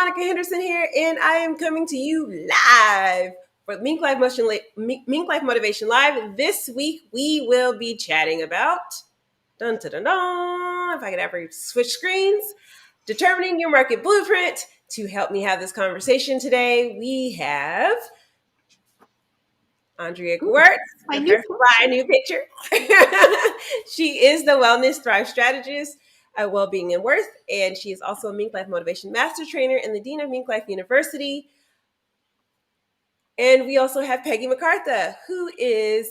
Monica Henderson here, and I am coming to you live for MinkLife Motivation Live. This week, we will be chatting about, dun, dun, dun, dun, if I could ever switch screens, determining your market blueprint. To help me have this conversation today, we have Andrea Gewirtz, with her brand new picture. She is the Wellness Thrive Strategist at Wellbeing and Worth, and she is also a MinkLife Motivation Master Trainer and the Dean of MinkLife University. And we also have Peggy MacArthur, who is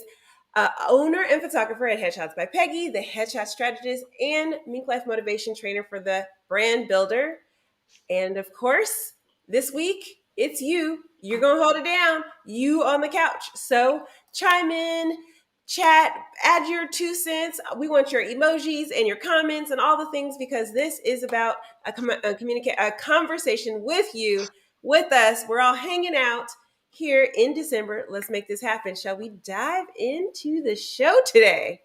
owner and photographer at Headshots by Peggy, the Headshot Strategist, and MinkLife Motivation Trainer for the Brand Builder. And of course, this week, it's you. You're going to hold it down. You on the couch. So chime in, chat, add your 2 cents. We want your emojis and your comments and all the things, because this is about a conversation with you, with us. We're all hanging out here in December. Let's make this happen. Shall we dive into the show today?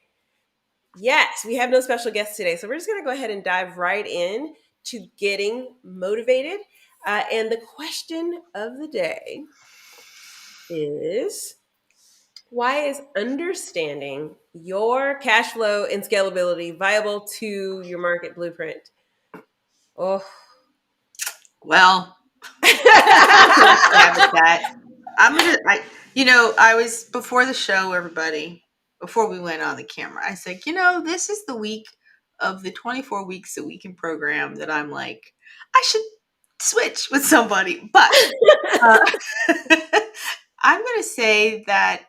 Yes, we have no special guests today. So we're just going to go ahead and dive right in to getting motivated. And the question of the day is, why is understanding your cash flow and scalability vital to your market blueprint? Oh, well, I was before the show, everybody, before we went on the camera, I said, this is the week of the 24 weeks a week in program that I'm like, I should switch with somebody. But I'm going to say that,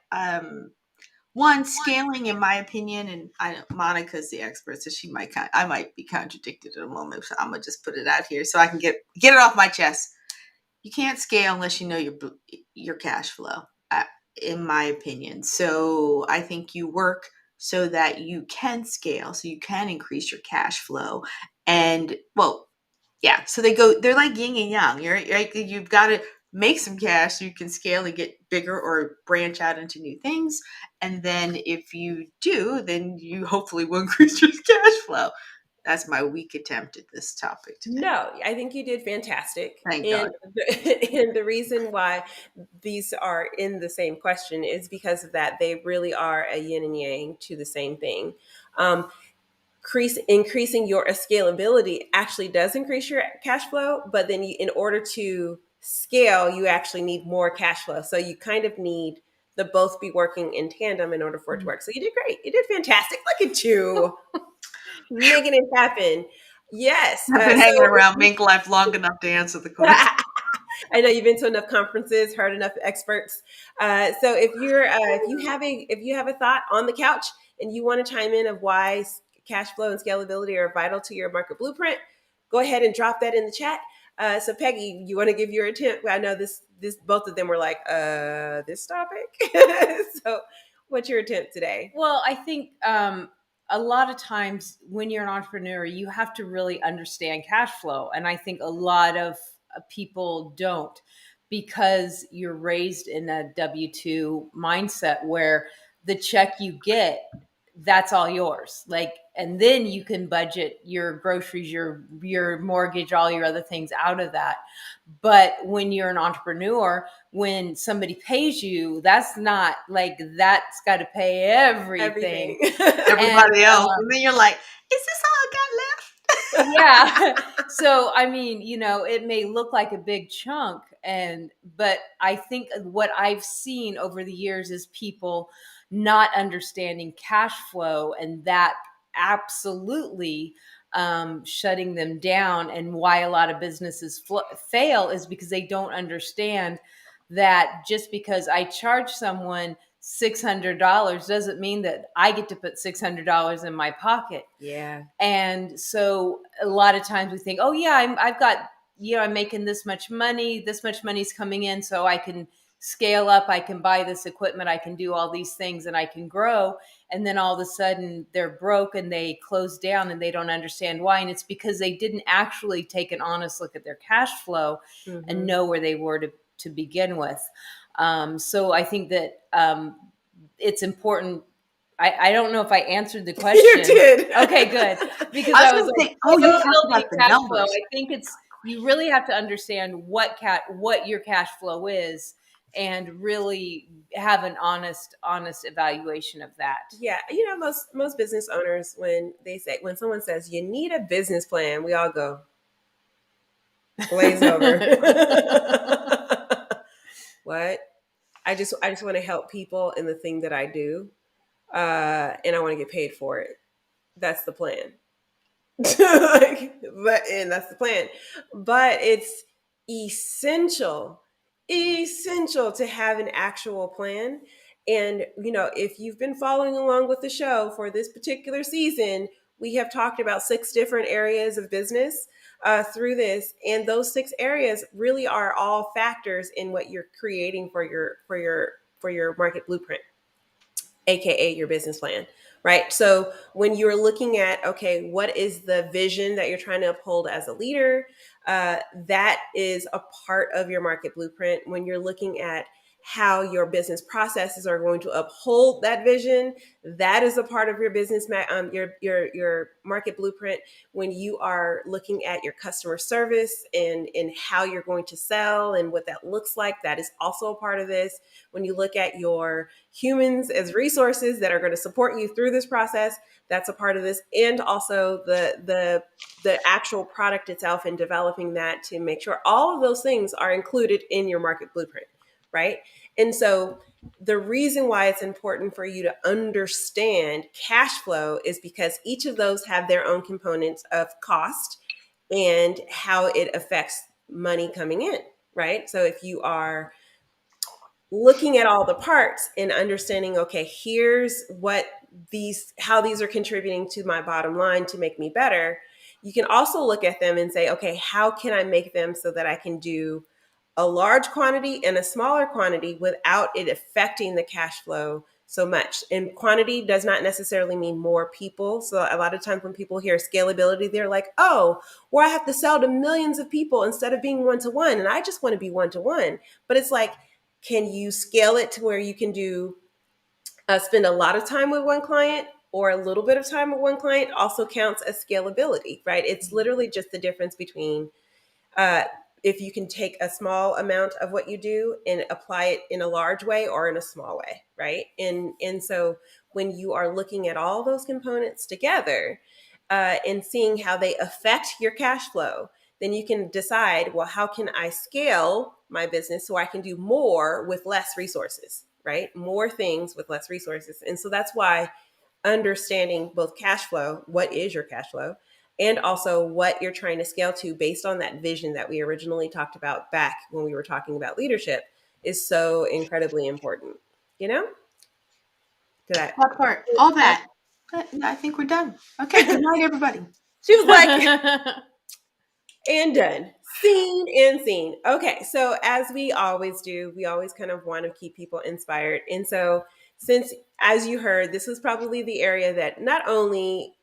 one, scaling, in my opinion, and Monica's the expert, so I might be contradicted in a moment. So I'm going to just put it out here so I can get it off my chest. You can't scale unless you know your cash flow, in my opinion. So I think you work so that you can scale, so you can increase your cash flow. And so they're like yin and yang. You've got to make some cash so you can scale and get bigger or branch out into new things. And then if you do, then you hopefully will increase your cash flow. That's my weak attempt at this topic today. No, I think you did fantastic. Thank God. And the reason why these are in the same question is because of that. They really are a yin and yang to the same thing. Increasing your scalability actually does increase your cash flow, but then in order to scale, you actually need more cash flow. So you kind of need the both be working in tandem in order for it to work. So you did great. You did fantastic. Look at you. Making it happen. Yes. I've been hanging around MinkLife long enough to answer the question. I know you've been to enough conferences, heard enough experts. So if you have a thought on the couch and you want to chime in of why cash flow and scalability are vital to your market blueprint, go ahead and drop that in the chat. So Peggy, you want to give your attempt? I know this both of them were like, this topic. So what's your attempt today? Well, I think a lot of times when you're an entrepreneur, you have to really understand cash flow. And I think a lot of people don't, because you're raised in a W-2 mindset where the check you get, that's all yours. And then you can budget your groceries, your mortgage, all your other things out of that. But when you're an entrepreneur, when somebody pays you, that's not that's got to pay everything. Everybody else. And then you're like, is this all I got left? Yeah. So, I mean, it may look like a big chunk, but I think what I've seen over the years is people not understanding cash flow, and that absolutely shutting them down. And why a lot of businesses fail is because they don't understand that just because I charge someone $600 doesn't mean that I get to put $600 in my pocket. Yeah. And so a lot of times we think, oh yeah, I've got, I'm making this much money's coming in, so I can scale up, I can buy this equipment, I can do all these things, and I can grow. And then all of a sudden they're broke and they close down, and they don't understand why. And it's because they didn't actually take an honest look at their cash flow and know where they were to begin with. So I think that it's important. I don't know if I answered the question. You did. Okay, good. Because I was like, you talked about the numbers. I think You really have to understand what your cash flow is, and really have an honest evaluation of that. Yeah, most business owners, when someone says you need a business plan, we all go glaze over. What? I just want to help people in the thing that I do, and I want to get paid for it. That's the plan. And that's the plan. But it's essential, essential to have an actual plan. And if you've been following along with the show for this particular season, we have talked about 6 different areas of business through this, and those 6 areas really are all factors in what you're creating for your market blueprint, aka your business plan, right? So when you're looking at, okay, what is the vision that you're trying to uphold as a leader, that is a part of your market blueprint. When you're looking at how your business processes are going to uphold that vision, that is a part of your your market blueprint. When you are looking at your customer service and how you're going to sell and what that looks like, that is also a part of this. When you look at your humans as resources that are going to support you through this process, that's a part of this. And also the actual product itself, and developing that to make sure all of those things are included in your market blueprint, right? And so the reason why it's important for you to understand cash flow is because each of those have their own components of cost and how it affects money coming in, right? So if you are looking at all the parts and understanding, okay, here's how these are contributing to my bottom line to make me better, you can also look at them and say, okay, how can I make them so that I can do a large quantity and a smaller quantity without it affecting the cash flow so much? And quantity does not necessarily mean more people. So a lot of times when people hear scalability, they're like, oh, well, I have to sell to millions of people instead of being one-to-one, and I just want to be one-to-one. But it's like, can you scale it to where you can spend a lot of time with one client, or a little bit of time with one client also counts as scalability, right? It's literally just the difference between uh, if you can take a small amount of what you do and apply it in a large way or in a small way, right? And so when you are looking at all those components together and seeing how they affect your cash flow, then you can decide, well, how can I scale my business so I can do more with less resources, right? More things with less resources. And so that's why understanding both cash flow, what is your cash flow, and also what you're trying to scale to based on that vision that we originally talked about back when we were talking about leadership, is so incredibly important. You know? Did I? That part, all that. I think we're done. Okay, good night, everybody. She was like, and done. Seen and seen. Okay, so as we always do, we always kind of want to keep people inspired. And so, since, as you heard, this was probably the area that not only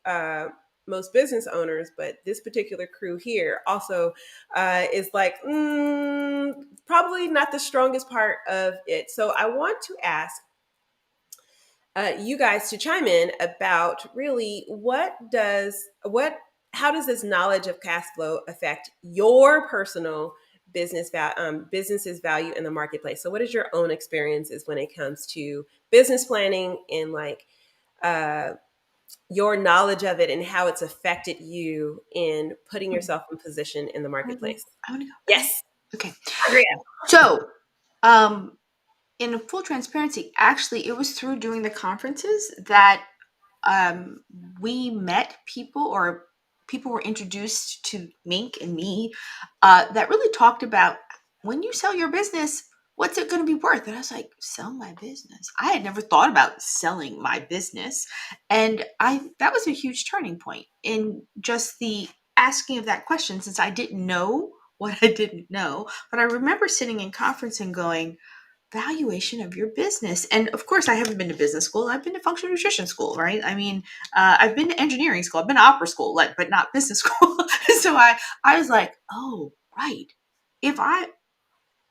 most business owners, but this particular crew here also is like, probably not the strongest part of it. So, I want to ask you guys to chime in about really how does this knowledge of cash flow affect your personal business's value in the marketplace? So what is your own experiences when it comes to business planning, and like uh, your knowledge of it and how it's affected you in putting yourself in position in the marketplace? I want to go. Yes. Okay. Andrea. So, in full transparency, actually, it was through doing the conferences that we met people, or people were introduced to Mink and me, that really talked about, when you sell your business, what's it going to be worth? And I was like, sell my business? I had never thought about selling my business. And that was a huge turning point in just the asking of that question, since I didn't know what I didn't know. But I remember sitting in conference and going, valuation of your business. And of course, I haven't been to business school. I've been to functional nutrition school, right? I mean, I've been to engineering school. I've been to opera school, but not business school. So I was like, oh, right. If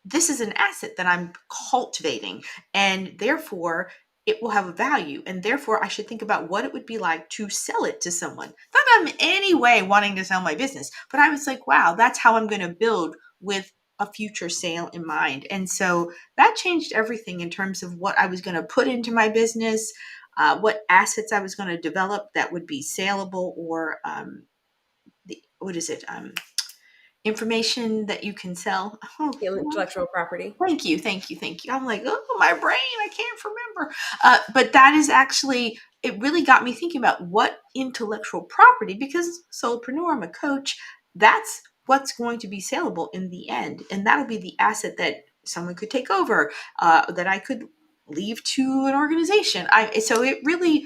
this is an asset that I'm cultivating, and therefore it will have a value. And therefore, I should think about what it would be like to sell it to someone. Not that I'm in any way wanting to sell my business, but I was like, wow, that's how I'm going to build with a future sale in mind. And so that changed everything in terms of what I was going to put into my business, what assets I was going to develop that would be saleable, or what is it? Information that you can sell. Oh, Intellectual property. thank you, thank you, thank you. I'm like, oh, my brain, I can't remember. But that is actually, it really got me thinking about what intellectual property, because solopreneur, I'm a coach, that's what's going to be saleable in the end. And that'll be the asset that someone could take over, that I could leave to an organization. So it really,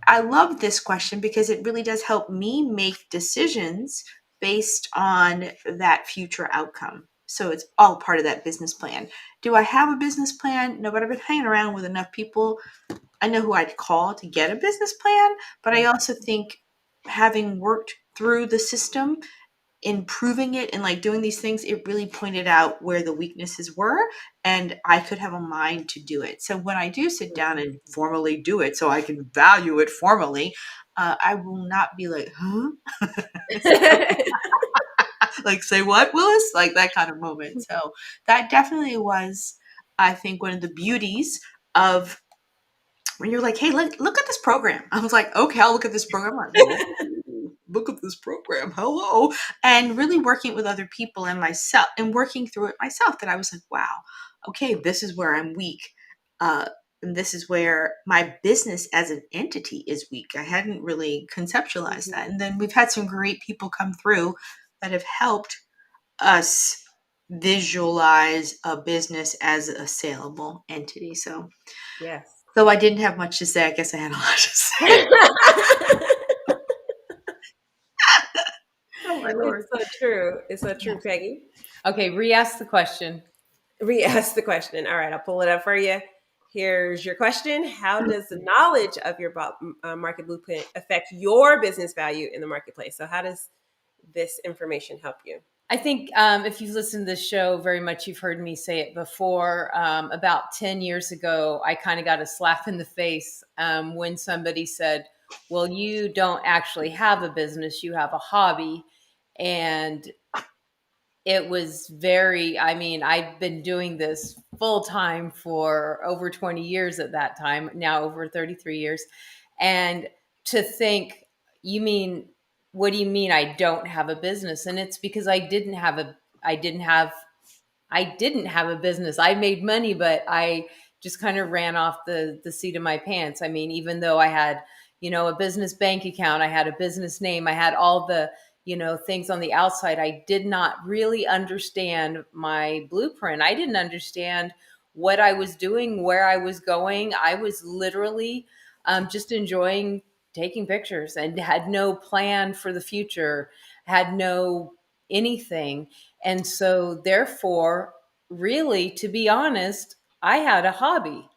I love this question because it really does help me make decisions based on that future outcome. So it's all part of that business plan. Do I have a business plan? No, but I've been hanging around with enough people. I know who I'd call to get a business plan, but I also think having worked through the system, improving it and like doing these things, it really pointed out where the weaknesses were, and I could have a mind to do it. So when I do sit down and formally do it so I can value it formally, I will not be like, huh? Like, say what, Willis? Like that kind of moment. So that definitely was, I think, one of the beauties of when you're like, hey, look at this program. I was like, okay, I'll look at this program. I'm like, whoa, look at this program. Hello. And really working with other people and myself and working through it myself, that I was like, wow, okay, this is where I'm weak. And this is where my business as an entity is weak. I hadn't really conceptualized that. And then we've had some great people come through that have helped us visualize a business as a saleable entity. So Yes. though I didn't have much to say, I guess I had a lot to say. Oh my It's lord. so true. It's so true, Yes. Peggy. Okay, re-ask the question. Re-ask the question. All right, I'll pull it up for you. Here's your question. How does the knowledge of your market blueprint affect your business value in the marketplace? So how does this information help you? I think if you've listened to this show very much, you've heard me say it before. About 10 years ago, I kind of got a slap in the face when somebody said, well, you don't actually have a business, you have a hobby. And it was very, I mean, I've been doing this full time for over 20 years at that time, now over 33 years. And to think, you mean, what do you mean I don't have a business? And it's because I didn't have a business. I made money, but I just kind of ran off the seat of my pants. I mean, even though I had, a business bank account, I had a business name, I had all the, things on the outside, I did not really understand my blueprint. I didn't understand what I was doing, where I was going. I was literally just enjoying taking pictures and had no plan for the future, had no anything. And so, therefore, really, to be honest, I had a hobby.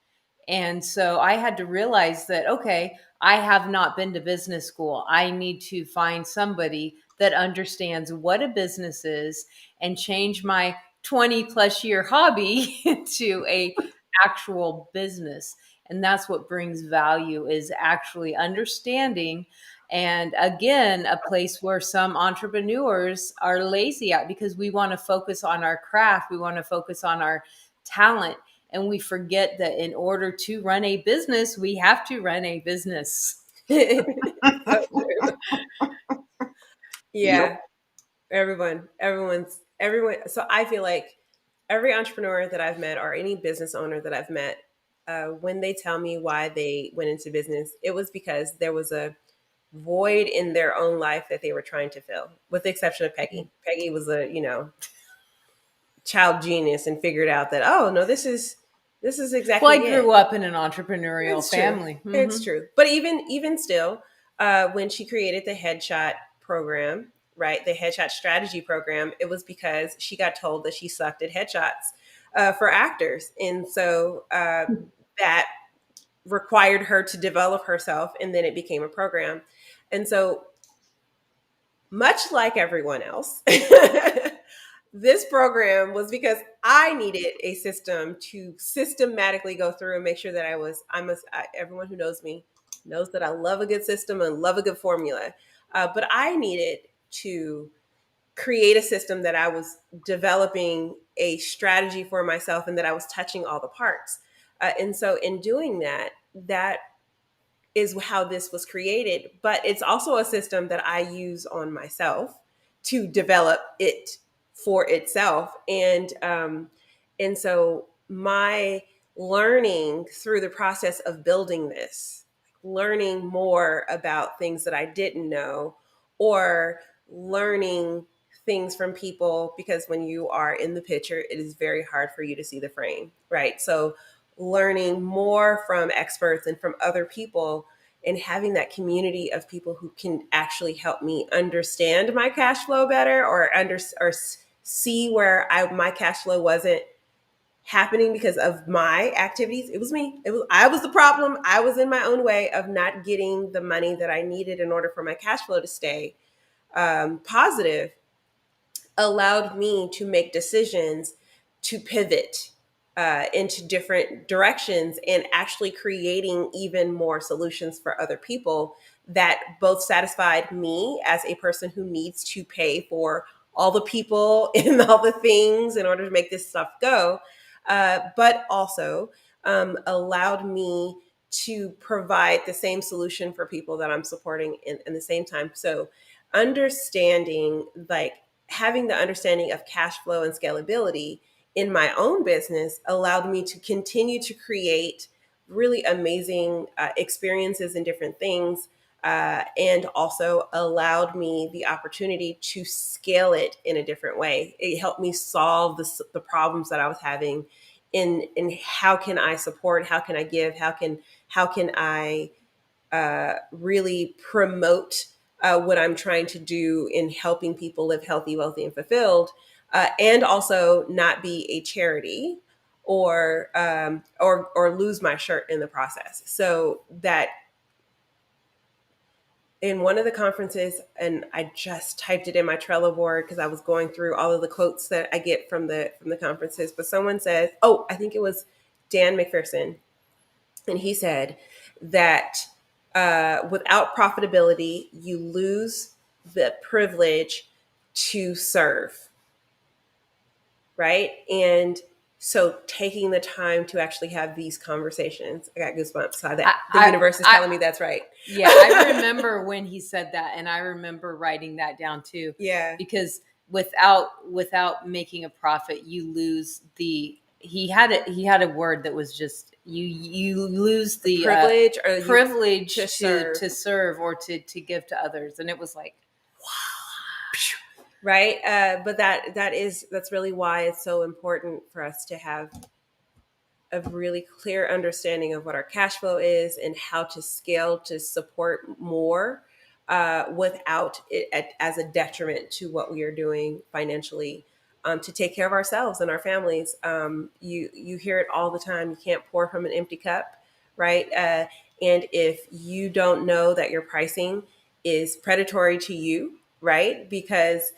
And so I had to realize that, okay, I have not been to business school. I need to find somebody that understands what a business is and change my 20 plus year hobby into a actual business. And that's what brings value, is actually understanding. And again, a place where some entrepreneurs are lazy at, because we want to focus on our craft, we want to focus on our talent, and we forget that in order to run a business, we have to run a business. So true. Yep. Yeah. Everyone. So I feel like every entrepreneur that I've met, or any business owner that I've met, when they tell me why they went into business, it was because there was a void in their own life that they were trying to fill, with the exception of Peggy. Peggy was a, child genius and figured out that, oh no, this is Well, I exactly it. grew up in an entrepreneurial It's true. family. It's true. But even still, when she created the headshot program, right, the headshot strategy program, it was because she got told that she sucked at headshots for actors, and so that required her to develop herself, and then it became a program. And so, much like everyone else, this program was because I needed a system to systematically go through and make sure that everyone who knows me knows that I love a good system and love a good formula. But I needed to create a system that I was developing a strategy for myself and that I was touching all the parts. And so in doing that, that is how this was created. But it's also a system that I use on myself to develop it for itself. And so my learning through the process of building this, learning more about things that I didn't know, or learning things from people, because when you are in the picture, it is very hard for you to see the frame, right? So learning more from experts and from other people, and having that community of people who can actually help me understand my cash flow better, or see where my cash flow wasn't happening because of my activities. It was me. I was the problem. I was in my own way of not getting the money that I needed in order for my cash flow to stay positive, allowed me to make decisions to pivot into different directions, and actually creating even more solutions for other people that both satisfied me as a person who needs to pay for all the people and all the things in order to make this stuff go, but also allowed me to provide the same solution for people that I'm supporting in the same time. So understanding, like, having the understanding of cash flow and scalability in my own business allowed me to continue to create really amazing experiences and different things, and also allowed me the opportunity to scale it in a different way. It helped me solve the problems that I was having in how can I support, how can I give, how can I really promote what I'm trying to do in helping people live healthy, wealthy, and fulfilled, and also not be a charity or lose my shirt in the process. So that in one of the conferences, and I just typed it in my Trello board because I was going through all of the quotes that I get from the conferences. But someone said, "Oh, I think it was Dan McPherson," and he said that without profitability, you lose the privilege to serve, right? And so taking the time to actually have these conversations, I got goosebumps. How that the universe is telling me that's right. Yeah, I remember when he said that, and I remember writing that down too. Yeah, because without making a profit, you lose the. He had a word that was just you lose the privilege or privilege to serve. to serve or to give to others, and it was like, right. But that's really why it's so important for us to have a really clear understanding of what our cash flow is and how to scale to support more, without it as a detriment to what we are doing financially, to take care of ourselves and our families. You hear it all the time. You can't pour from an empty cup, right? And if you don't know that your pricing is predatory to you, right? Because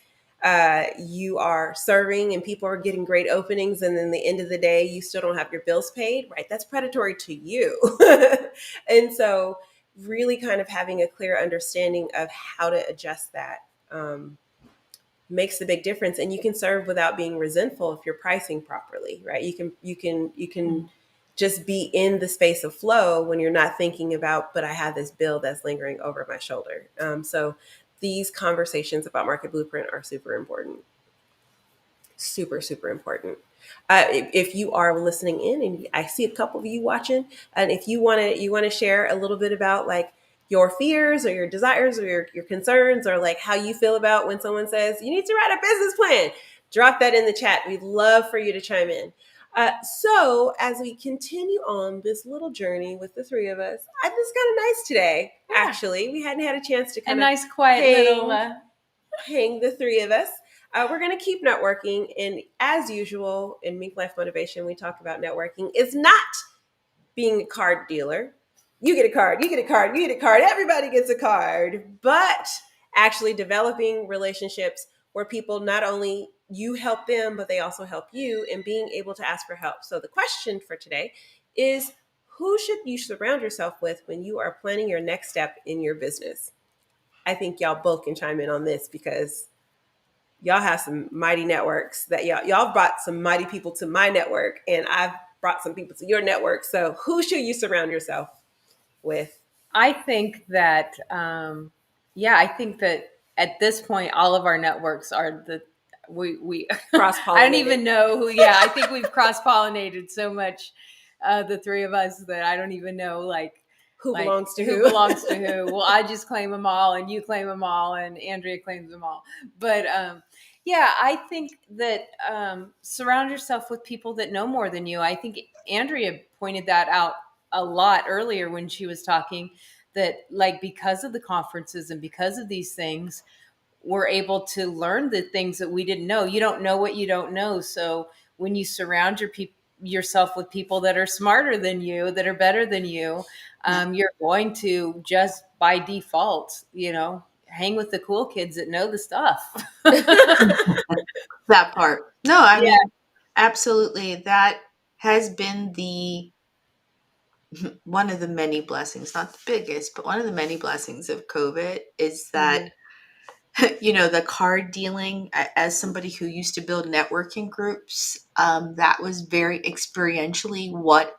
you are serving and people are getting great openings, and then the end of the day you still don't have your bills paid, right? That's predatory to you. And so really kind of having a clear understanding of how to adjust that, makes a big difference. And you can serve without being resentful if you're pricing properly, right? You can just be in the space of flow when you're not thinking about, but I have this bill that's lingering over my shoulder. So these conversations about Market Blueprint are super important. Super, super important. If you are listening in, and I see a couple of you watching, and if you want to share a little bit about like your fears or your desires or your concerns, or like how you feel about when someone says you need to write a business plan, drop that in the chat. We'd love for you to chime in. So as we continue on this little journey with the three of us, I think it's kind of nice today. Yeah. Actually, we hadn't had a chance to a kind of nice quiet little. hang the three of us. We're going to keep networking. And as usual, in MinkLife Motivation, we talk about networking is not being a card dealer. You get a card, you get a card, you get a card. Everybody gets a card. But actually developing relationships where people not only you help them, but they also help you, and being able to ask for help. So the question for today is, who should you surround yourself with when you are planning your next step in your business? I think y'all both can chime in on this because y'all have some mighty networks that y'all brought some mighty people to my network, and I've brought some people to your network. So who should you surround yourself with? I think that, yeah, I think that at this point, all of our networks are we Cross I don't pollinated. even know who. Yeah, I think we've cross pollinated so much, the three of us, that I don't even know Who belongs to who who? belongs to who. Well, I just claim them all, and you claim them all, and Andrea claims them all. But yeah, I think that, surround yourself with people that know more than you. I think Andrea pointed that out a lot earlier when she was talking, that like because of the conferences and because of these things, we're able to learn the things that we didn't know. You don't know what you don't know. So when you surround yourself with people that are smarter than you, that are better than you, you're going to just by default, hang with the cool kids that know the stuff. That part. No, I Yeah. mean, absolutely. That has been the one of the many blessings, not the biggest, but one of the many blessings of COVID is that, Mhm. the card dealing, as somebody who used to build networking groups, that was very experientially what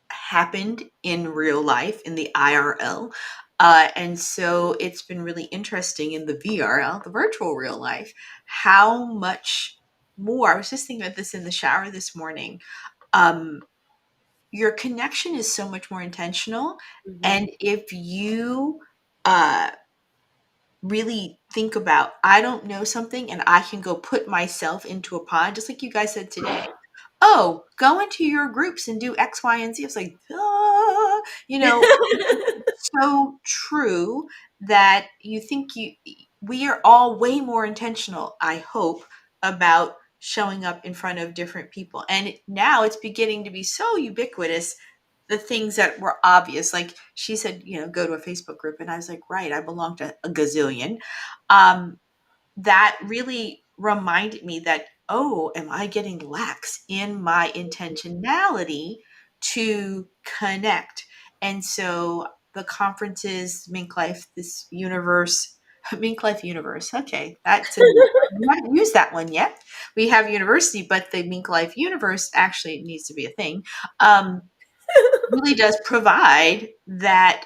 happened in real life, in the IRL. And so it's been really interesting in the VRL, the virtual real life, how much more. I was just thinking about this in the shower this morning. Um, your connection is so much more intentional. Mhm. And if you uh, really think about, I don't know something and I can go put myself into a pod, just like you guys said today. Oh, go into your groups and do X, Y, and Z. It's like, it's so true that we are all way more intentional, I hope, about showing up in front of different people. And now it's beginning to be so ubiquitous. The things that were obvious, like she said, go to a Facebook group. And I was like, right, I belong to a gazillion. Um, that really reminded me that, oh, am I getting lax in my intentionality to connect? And so the conferences, Mink Life, this universe, Mink Life universe. Okay, that's a new one. We haven't used that one yet. We have university, but the Mink Life universe actually needs to be a thing. Really does provide that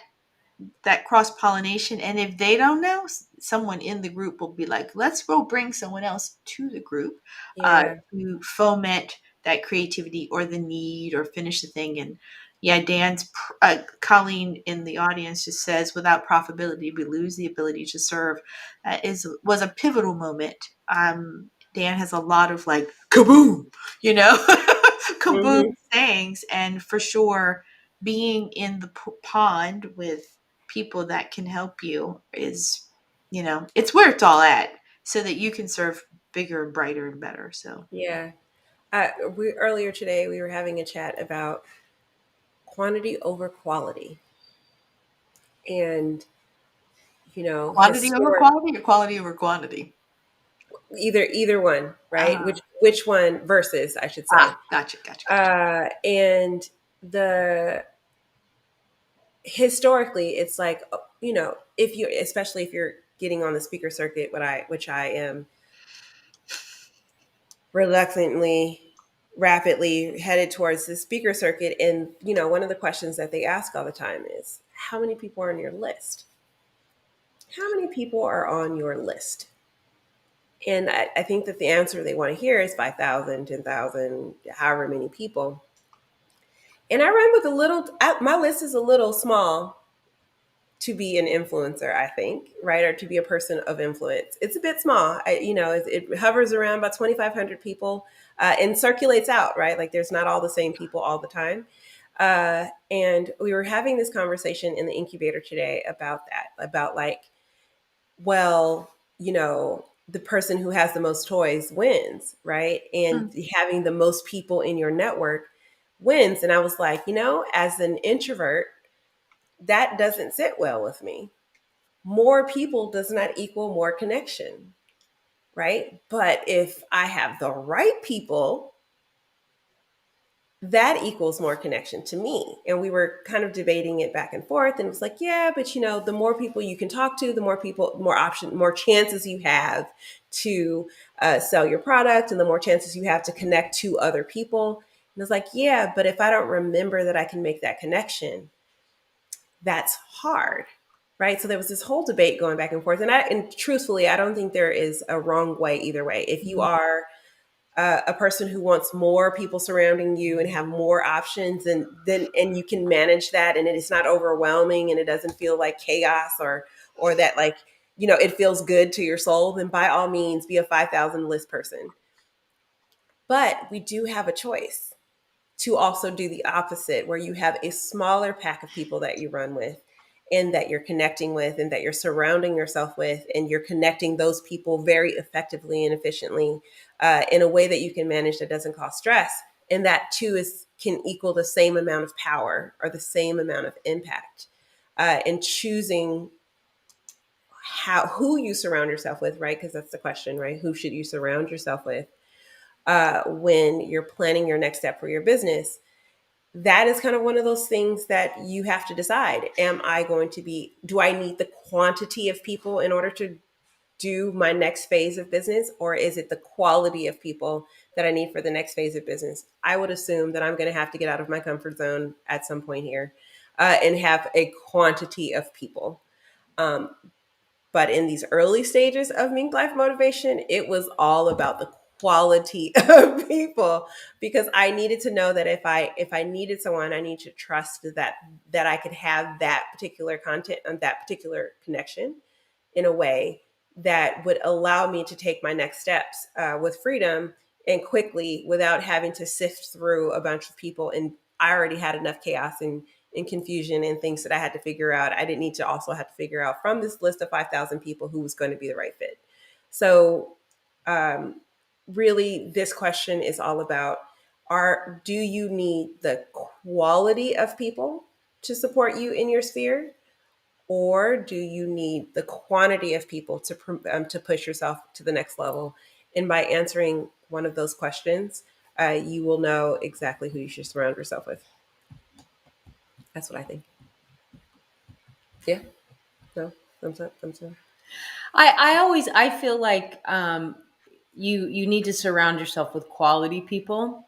cross pollination. And if they don't know, someone in the group will be like, let's go bring someone else to the group Yeah. to foment that creativity or the need or finish the thing. And yeah, Colleen in the audience just says, without profitability, we lose the ability to serve. Was a pivotal moment. Dan has a lot of like kaboom, kaboom Mhm. sayings, and for sure, being in the pond with people that can help you is, it's where it's all at, so that you can serve bigger and brighter and better. So Yeah. We earlier today we were having a chat about quantity over quality, and quantity over quality or quality over quantity. either one, right? Uh, Which one versus, I should say. gotcha. And the historically, it's like, if you, especially if you're getting on the speaker circuit, which I am reluctantly, rapidly headed towards the speaker circuit, and one of the questions that they ask all the time is, how many people are on your list? How many people are on your list? And I think that the answer they want to hear is 5,000, 10,000, however many people. And I run with my list is a little small to be an influencer, I think, right? Or to be a person of influence. It's a bit small. It hovers around about 2,500 people, and circulates out, right? Like there's not all the same people all the time. And we were having this conversation in the incubator today about that, about like, well, the person who has the most toys wins, right? And Mm. having the most people in your network wins. And I was like, as an introvert, that doesn't sit well with me. More people does not equal more connection, right? But if I have the right people, that equals more connection to me. And we were kind of debating it back and forth. And it was like, yeah, but the more people you can talk to, the more people, more chances you have to sell your product, and the more chances you have to connect to other people. And I was like, yeah, but if I don't remember that I can make that connection, that's hard. Right. So there was this whole debate going back and forth. And truthfully, I don't think there is a wrong way either way. If you are a person who wants more people surrounding you and have more options, and you can manage that, and it's not overwhelming, and it doesn't feel like chaos, or that, like, it feels good to your soul, then by all means be a 5,000 list person. But we do have a choice to also do the opposite, where you have a smaller pack of people that you run with, and that you're connecting with, and that you're surrounding yourself with, and you're connecting those people very effectively and efficiently, in a way that you can manage, that doesn't cause stress. And that too can equal the same amount of power or the same amount of impact. And choosing who you surround yourself with, right? Because that's the question, right? Who should you surround yourself with when you're planning your next step for your business? That is kind of one of those things that you have to decide. Do I need the quantity of people in order to do my next phase of business, or is it the quality of people that I need for the next phase of business? I would assume that I'm going to have to get out of my comfort zone at some point here, and have a quantity of people. Um, but in these early stages of MinkLife Motivation, it was all about the quality of people, because I needed to know that if I needed someone, I need to trust that I could have that particular content and that particular connection in a way that would allow me to take my next steps with freedom and quickly, without having to sift through a bunch of people. And I already had enough chaos and confusion and things that I had to figure out. I didn't need to also have to figure out from this list of 5,000 people who was going to be the right fit. So, really, this question is all about, do you need the quality of people to support you in your sphere, or do you need the quantity of people to push yourself to the next level? And by answering one of those questions, you will know exactly who you should surround yourself with. That's what I think. Yeah. No. Thumbs up. Thumbs up. I feel like you need to surround yourself with quality people.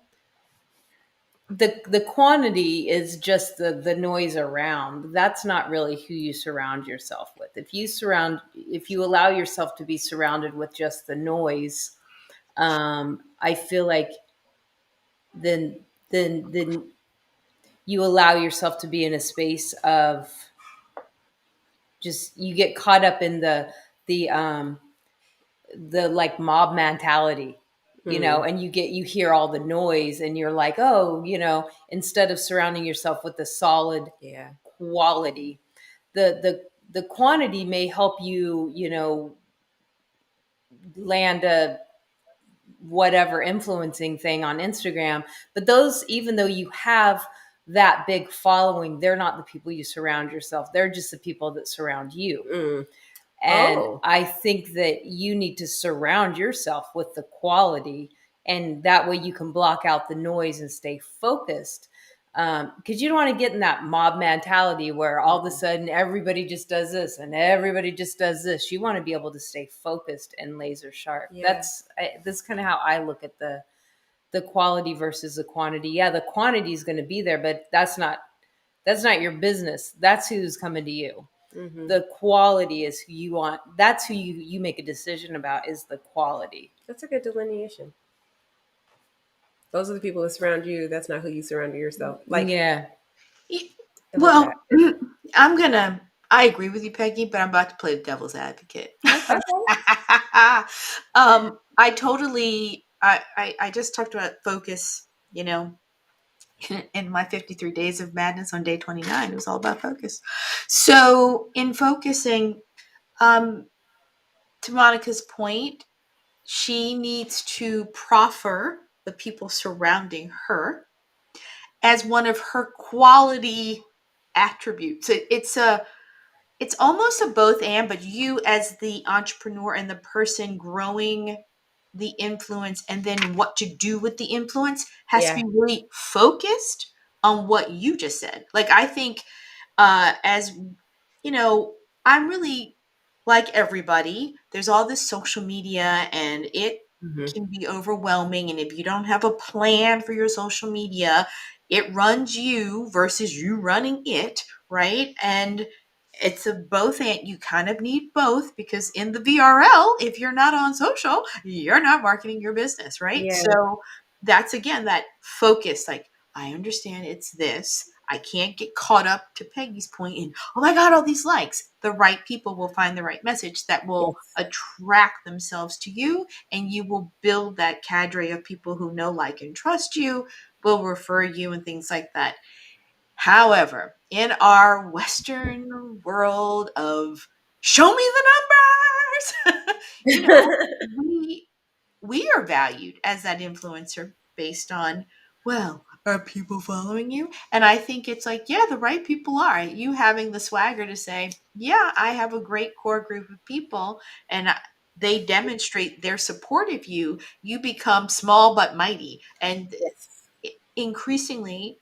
The quantity is just the noise around. That's not really who you surround yourself with. If you allow yourself to be surrounded with just the noise, I feel like then you allow yourself to be in a space of, just, you get caught up in the like mob mentality, Mm, and you hear all the noise, and you're like, oh, instead of surrounding yourself with the solid yeah. quality, the quantity may help you, land a whatever influencing thing on Instagram. But those, even though you have that big following, they're not the people you surround yourself. They're just the people that surround you. Mm. And Oh, I think that you need to surround yourself with the quality, and that way you can block out the noise and stay focused. Because you don't want to get in that mob mentality where all of a sudden everybody just does this and everybody just does this. You want to be able to stay focused and laser sharp. yeah. That's kind of how I look at the quality versus the quantity. Yeah, the quantity is going to be there, but that's not your business. That's who's coming to you. Hmm. The quality is who you want. That's who you make a decision about, is the quality. That's a good delineation. Those are the people that surround you. That's not who you surround yourself. Like, Yeah. I love that. Well, I agree with you, Peggy, but I'm about to play the devil's advocate. Okay. I just talked about focus, in my 53 days of madness on day 29. It was all about focus. So in focusing, um, to Monica's point, she needs to proffer the people surrounding her as one of her quality attributes. It's a it's almost a both and, but you as the entrepreneur and the person growing the influence and then what to do with the influence has to Yeah. be really focused on what you just said. Like I think as you know, I'm really like everybody. There's all this social media and it Hmm. can be overwhelming. And if you don't have a plan for your social media, it runs you versus you running it, right? And it's a both and you kind of need both because in the VRL, if you're not on social, you're not marketing your business, right? Yeah. So that's again that focus, like I understand it's this. I can't get caught up to Peggy's point in, oh my God, all these likes. The right people will find the right message that will Yes. attract themselves to you, and you will build that cadre of people who know, like, and trust you, will refer you, and things like that. However, in our Western world of show me the numbers, you know, we we are valued as that influencer based on, well, are people following you? And I think it's like, yeah, the right people are. You having the swagger to say, yeah, I have a great core group of people and they demonstrate their support of you. You become small but mighty. And Yes. increasingly,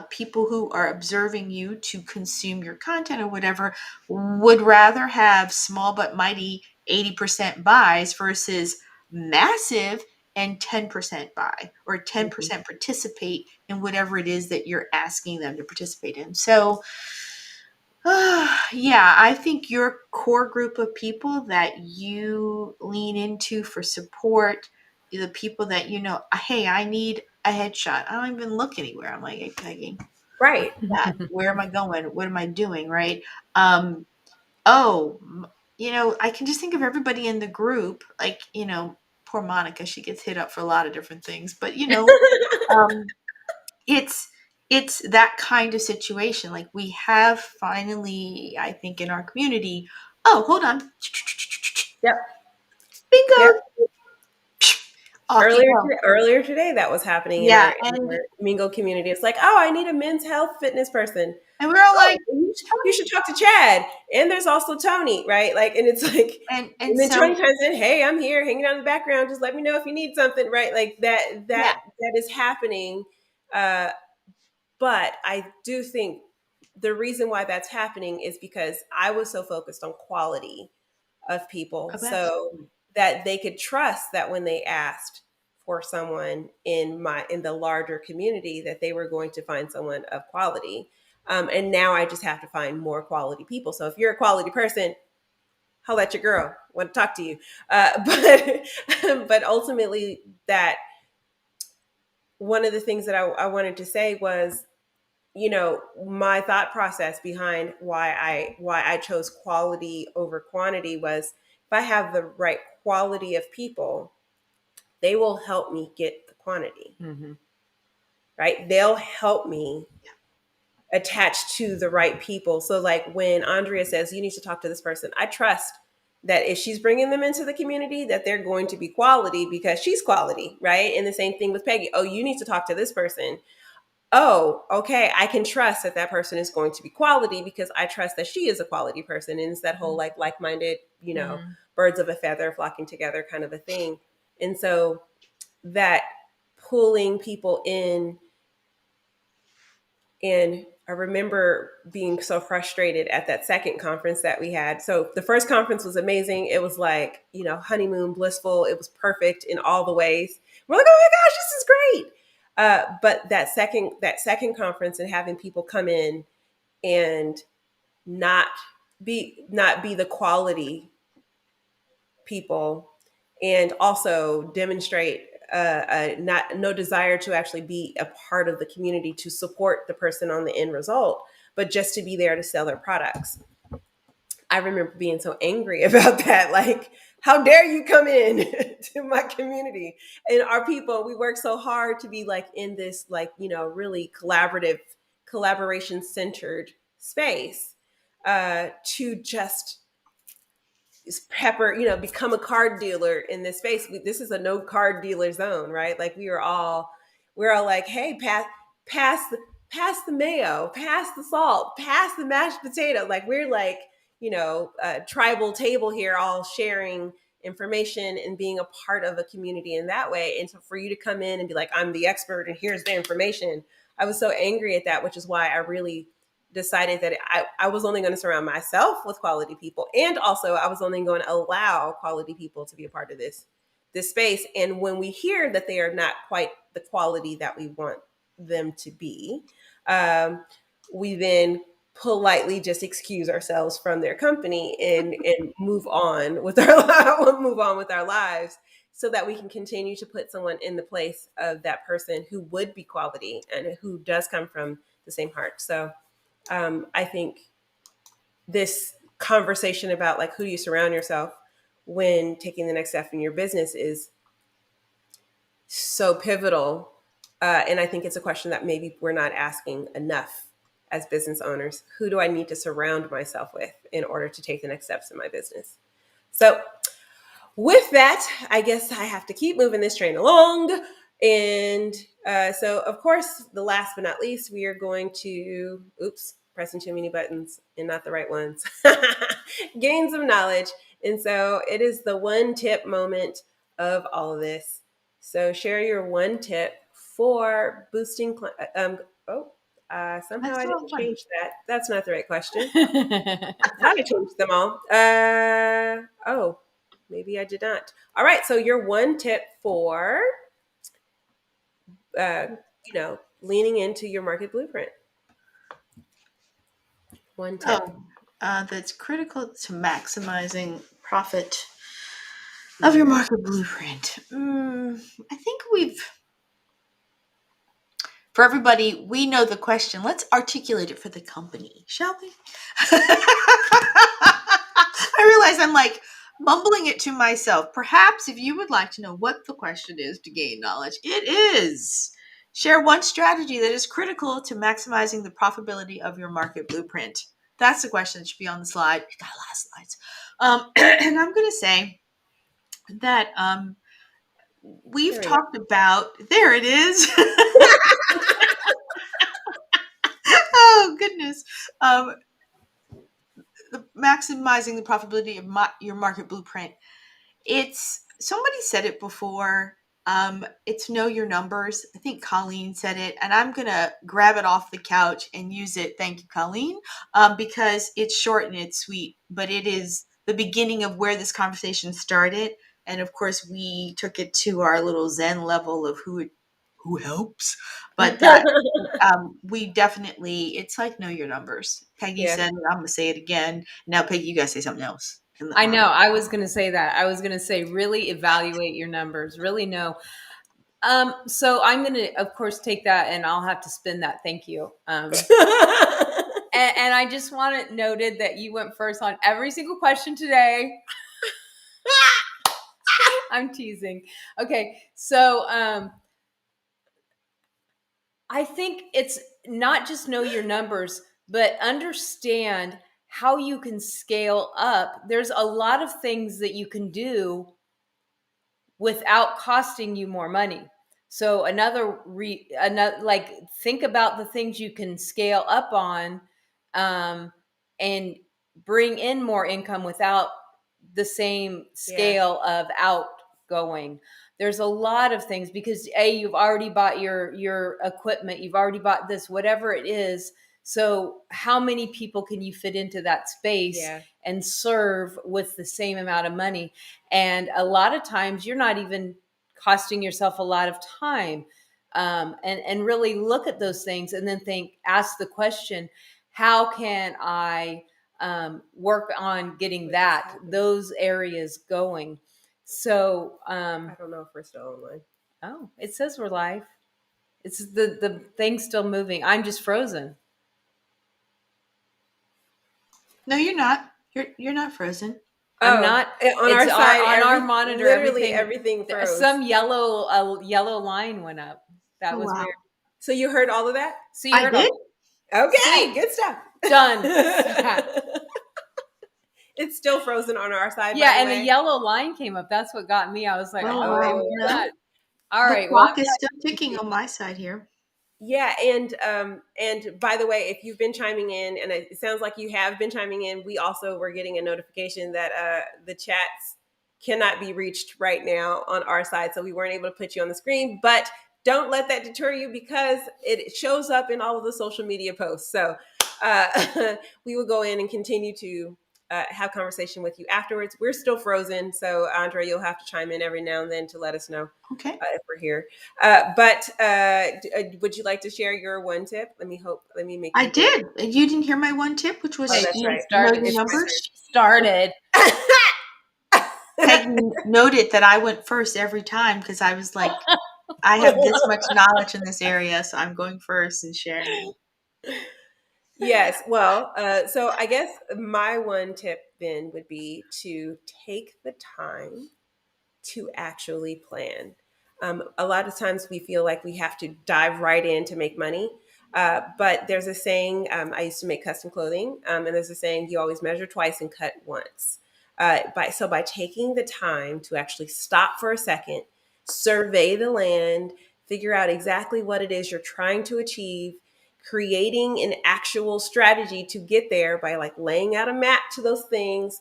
people who are observing you to consume your content or whatever would rather have small but mighty 80% buys versus massive and 10% buy or Mhm. 10% participate in whatever it is that you're asking them to participate in. So, yeah, I think your core group of people that you lean into for support, the people that you know, hey, I need a headshot. I don't even look anywhere. I'm like, hey, Peggy, Right. that. Where am I going? What am I doing? Right? Um, oh, I can just think of everybody in the group. Like, poor Monica, she gets hit up for a lot of different things. But um, it's it's that kind of situation. Like we have finally, I think, in our community. Oh, hold on, Yep. Yep. bingo, off you go. Earlier today, that was happening in Yeah, our Mingo community. It's like, oh, I need a men's health fitness person. and we're all Oh, like, you should talk to Chad. And there's also Tony, right? Like, and it's like, and and then Tony so chimes in, hey, I'm here hanging out in the background. Just let me know if you need something, right? Like yeah, that is happening. Uh, but I do think the reason why that's happening is because I was so focused on quality of people, so absolutely. that they could trust that when they asked for someone in the larger community, that they were going to find someone of quality. And now I just have to find more quality people. So if you're a quality person, holla at your girl. Want to talk to you, but but ultimately, that one of the things that I wanted to say was, my thought process behind why I chose quality over quantity was, if I have the right quality of people, they will help me get the quantity, Mhm. right? They'll help me attach to the right people. So like when Andrea says you need to talk to this person, I trust that if she's bringing them into the community, that they're going to be quality because she's quality, right? And the same thing with Peggy. Oh, you need to talk to this person. Oh, okay, I can trust that that person is going to be quality because I trust that she is a quality person. And it's that whole like-minded, Mhm. birds of a feather flocking together kind of a thing. And so that pulling people in, and I remember being so frustrated at that second conference that we had. So the first conference was amazing. It was like, honeymoon blissful. It was perfect in all the ways. We're like, oh my gosh, this is great. But that second conference, and having people come in and not not be the quality people, and also demonstrate not no desire to actually be a part of the community to support the person on the end result, but just to be there to sell their products. I remember being so angry about that. Like, how dare you come in to my community? And our people, we work so hard to be like in this, like, really collaborative, collaboration centered space, to just pepper, become a card dealer in this space. This is a no card dealer zone, right? Like we're all like, hey, pass the mayo, pass the salt, pass the mashed potato. Like we're like, tribal table here, all sharing information and being a part of a community in that way. And so for you to come in and be like, I'm the expert and here's the information, I was so angry at that, which is why I really decided that I was only going to surround myself with quality people. And also I was only going to allow quality people to be a part of this space. And when we hear that they are not quite the quality that we want them to be, we then politely just excuse ourselves from their company and move on with our lives, so that we can continue to put someone in the place of that person who would be quality and who does come from the same heart. So I think this conversation about like who you surround yourself when taking the next step in your business is so pivotal. And I think it's a question that maybe we're not asking enough as business owners. Who do I need to surround myself with in order to take the next steps in my business? So with that, I guess I have to keep moving this train along. And so, of course, the last but not least, we are going to, pressing too many buttons and not the right ones, gain some knowledge. And so it is the one tip moment of all of this. So share your one tip for boosting. Somehow I didn't change that. That's not the right question. I thought I changed them all. Maybe I did not. All right. So your one tip for, leaning into your market blueprint. One tip. That's critical to maximizing profit of your market blueprint. I think for everybody, we know the question. Let's articulate it for the company, shall we? I realize I'm like mumbling it to myself. Perhaps if you would like to know what the question is to gain knowledge, it is share one strategy that is critical to maximizing the profitability of your market blueprint. That's the question that should be on the slide. We got a lot of slides. And I'm going to say that we've talked about, there it is. Oh, goodness. Maximizing the profitability of your market blueprint. Somebody said it before. It's know your numbers. I think Colleen said it, and I'm going to grab it off the couch and use it. Thank you, Colleen, because it's short and it's sweet, but it is the beginning of where this conversation started. And of course, we took it to our little Zen level of who helps, but that we definitely, it's like know your numbers. Peggy said it, I'm going to say it again. Now, Peggy, you guys say something else. I know. I was going to say that. I was going to say, really evaluate your numbers, really know. So I'm going to, of course, take that and I'll have to spin that. Thank you. And I just want it noted that you went first on every single question today. I'm teasing. Okay. So, I think it's not just know your numbers, but understand how you can scale up. There's a lot of things that you can do without costing you more money. So another like think about the things you can scale up on, and bring in more income without the same scale of outgoing. There's a lot of things because you've already bought your equipment, you've already bought this, whatever it is. So how many people can you fit into that space and serve with the same amount of money? And a lot of times you're not even costing yourself a lot of time. And really look at those things and then ask the question, how can I work on getting those areas going? So I don't know if we're still online. Oh, it says we're live. It's the thing's still moving. I'm just frozen. No, you're not. You're not frozen. I'm not on our side on our monitor. Literally everything froze. Some yellow line went up. That was weird. So you heard all of that? So you heard did? Okay, good stuff. Done. It's still frozen on our side. Yeah, and a yellow line came up. That's what got me. I was like, no. All right. The clock is still ticking on my side here. Yeah, and by the way, if you've been chiming in, and it sounds like you have been chiming in, we also were getting a notification that the chats cannot be reached right now on our side, so we weren't able to put you on the screen. But don't let that deter you, because it shows up in all of the social media posts. So we will go in and continue to have conversation with you afterwards. We're still frozen, so Andre, you'll have to chime in every now and then to let us know Okay. if we're here. But would you like to share your one tip? Let me make I you think. did. You didn't hear my one tip, which was Oh, Okay, that's she right. know started. your She numbers. started. Peggy noted that I went first every time because I was like, I have this much knowledge in this area, so I'm going first and sharing. Yes. Well, so I guess my one tip then would be to take the time to actually plan. A lot of times we feel like we have to dive right in to make money. But there's a saying, I used to make custom clothing, and there's a saying, you always measure twice and cut once. By taking the time to actually stop for a second, survey the land, figure out exactly what it is you're trying to achieve, creating an actual strategy to get there by like laying out a map to those things,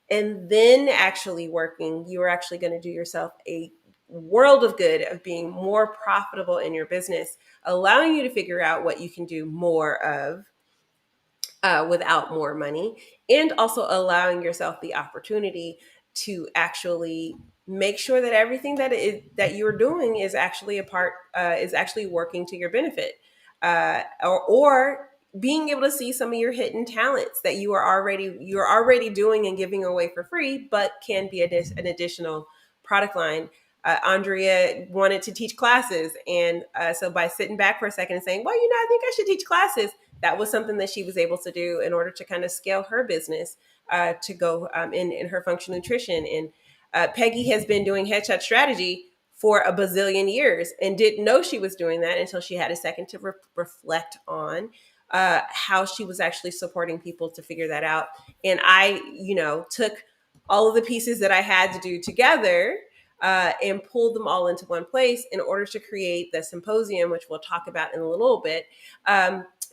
and then actually working, you are actually going to do yourself a world of good of being more profitable in your business, allowing you to figure out what you can do more of without more money, and also allowing yourself the opportunity to actually make sure that everything that you're doing is actually is actually working to your benefit, or being able to see some of your hidden talents that you're already doing and giving away for free, but can be an additional product line. Andrea wanted to teach classes, and so by sitting back for a second and saying, "Well, I think I should teach classes," that was something that she was able to do in order to kind of scale her business to go in her functional nutrition. And Peggy has been doing headshot strategy for a bazillion years and didn't know she was doing that until she had a second to reflect on how she was actually supporting people to figure that out. And I, took all of the pieces that I had to do together and pulled them all into one place in order to create the symposium, which we'll talk about in a little bit.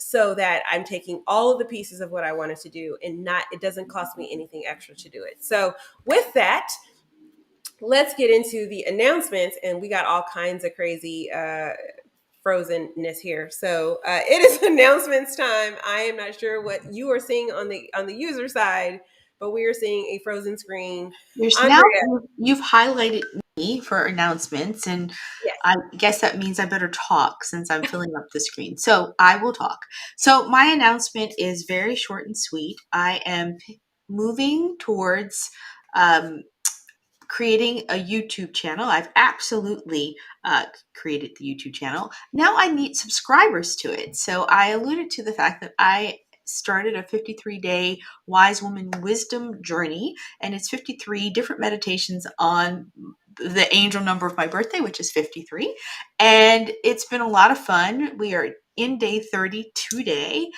So that I'm taking all of the pieces of what I wanted to do, and it doesn't cost me anything extra to do it. So with that, let's get into the announcements, and we got all kinds of crazy frozenness here. So it is announcements time. I am not sure what you are seeing on the user side, but we are seeing a frozen screen. There's now Andrea, you've highlighted me for announcements, and yes. I guess that means I better talk since I'm filling up the screen. So I will talk. So my announcement is very short and sweet. I am moving towards um, creating a YouTube channel. I've absolutely created the YouTube channel. Now I need subscribers to it. So I alluded to the fact that I started a 53-day wise woman wisdom journey, and it's 53 different meditations on the angel number of my birthday, which is 53. And it's been a lot of fun. We are in day 30 today.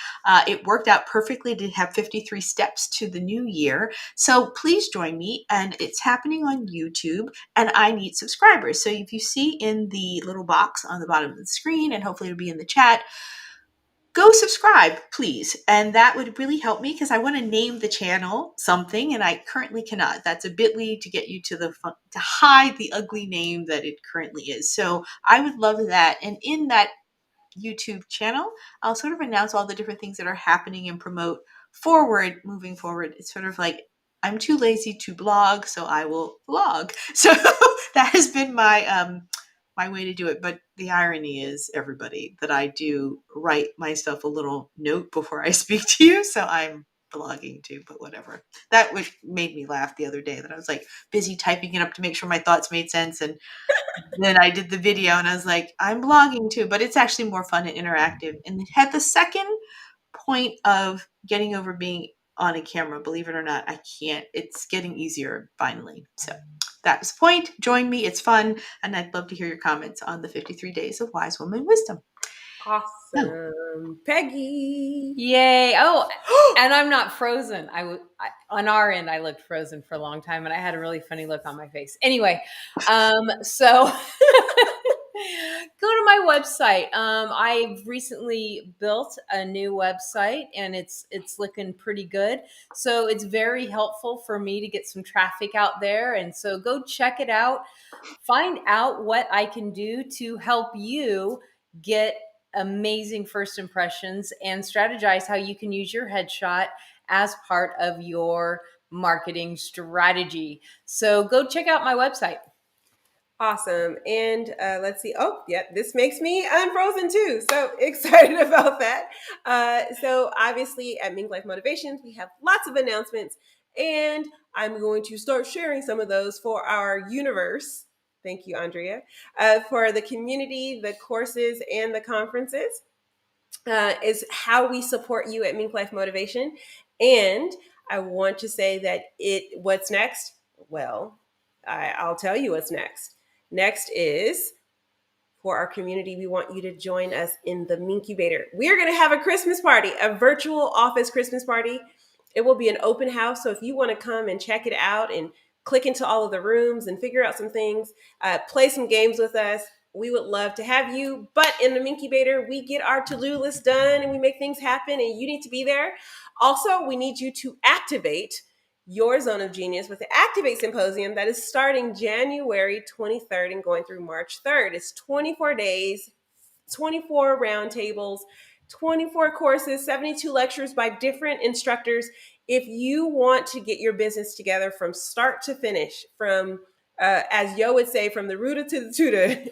It worked out perfectly to have 53 steps to the new year. So please join me, and it's happening on YouTube, and I need subscribers. So if you see in the little box on the bottom of the screen, and hopefully it'll be in the chat, go subscribe, please. And that would really help me because I want to name the channel something, and I currently cannot. That's a bit.ly to get you to hide the ugly name that it currently is. So I would love that. And in that YouTube channel, I'll sort of announce all the different things that are happening and promote moving forward. It's sort of like I'm too lazy to blog, so I will vlog. So that has been my way to do it. But the irony is, everybody, that I do write myself a little note before I speak to you. So I'm blogging too, but whatever. That made me laugh the other day, that I was like busy typing it up to make sure my thoughts made sense, and then I did the video and I was like, I'm blogging too, but it's actually more fun and interactive. And it had the second point of getting over being on a camera. Believe it or not, I can't. It's getting easier finally. So that was the point. Join me. It's fun. And I'd love to hear your comments on the 53 Days of Wise Woman Wisdom. So, Awesome. Peggy. Yay! Oh, and I'm not frozen. On our end, I looked frozen for a long time, and I had a really funny look on my face. Anyway, so Go to my website. I've recently built a new website, and it's looking pretty good. So it's very helpful for me to get some traffic out there. And so go check it out. Find out what I can do to help you get amazing first impressions and strategize how you can use your headshot as part of your marketing strategy. So go check out my website. Awesome. And let's see. Oh, yeah, this makes me unfrozen too. So excited about that. So obviously at MinkLife Motivations, we have lots of announcements, and I'm going to start sharing some of those for our universe. Thank you, Andrea, for the community, the courses, and the conferences. Is how we support you at MinkLife Motivation. And I want to say that what's next? Well, I'll tell you what's next. Next is for our community, we want you to join us in the Minkubator. We are going to have a Christmas party, a virtual office Christmas party. It will be an open house. So if you want to come and check it out and click into all of the rooms and figure out some things, play some games with us, we would love to have you. But in the Minkubator, we get our to-do list done and we make things happen, and you need to be there. Also, we need you to activate your zone of genius with the Activate Symposium that is starting January 23rd and going through March 3rd. It's 24 days, 24 roundtables, 24 courses, 72 lectures by different instructors. If you want to get your business together from start to finish, from, as Yo would say, from the rooter to the tutor,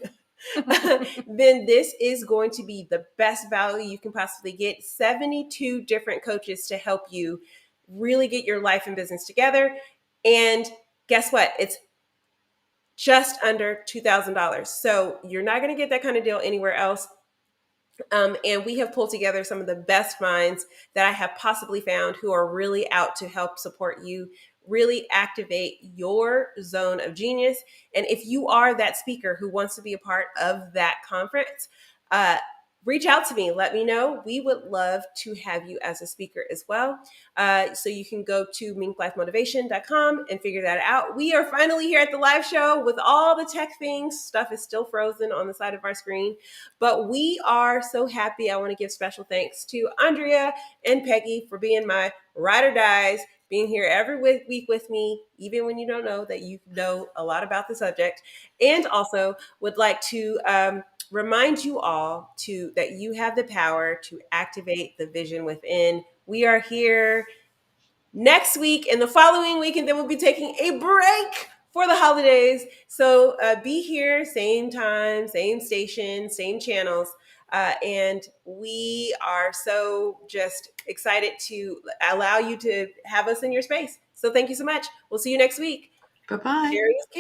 then this is going to be the best value you can possibly get. 72 different coaches to help you really get your life and business together. And guess what? It's just under $2,000. So you're not going to get that kind of deal anywhere else. And we have pulled together some of the best minds that I have possibly found who are really out to help support you, really activate your zone of genius. And if you are that speaker who wants to be a part of that conference, reach out to me. Let me know. We would love to have you as a speaker as well. So you can go to minklifemotivation.com and figure that out. We are finally here at the live show with all the tech things. Stuff is still frozen on the side of our screen, but we are so happy. I want to give special thanks to Andrea and Peggy for being my ride or dies, being here every week with me, even when you don't know that you know a lot about the subject. And also would like to remind you all that you have the power to activate the vision within. We are here next week and the following week, and then we'll be taking a break for the holidays. So be here, same time, same station, same channels. And we are so just excited to allow you to have us in your space. So thank you so much. We'll see you next week. Bye-bye. Sharing is caring.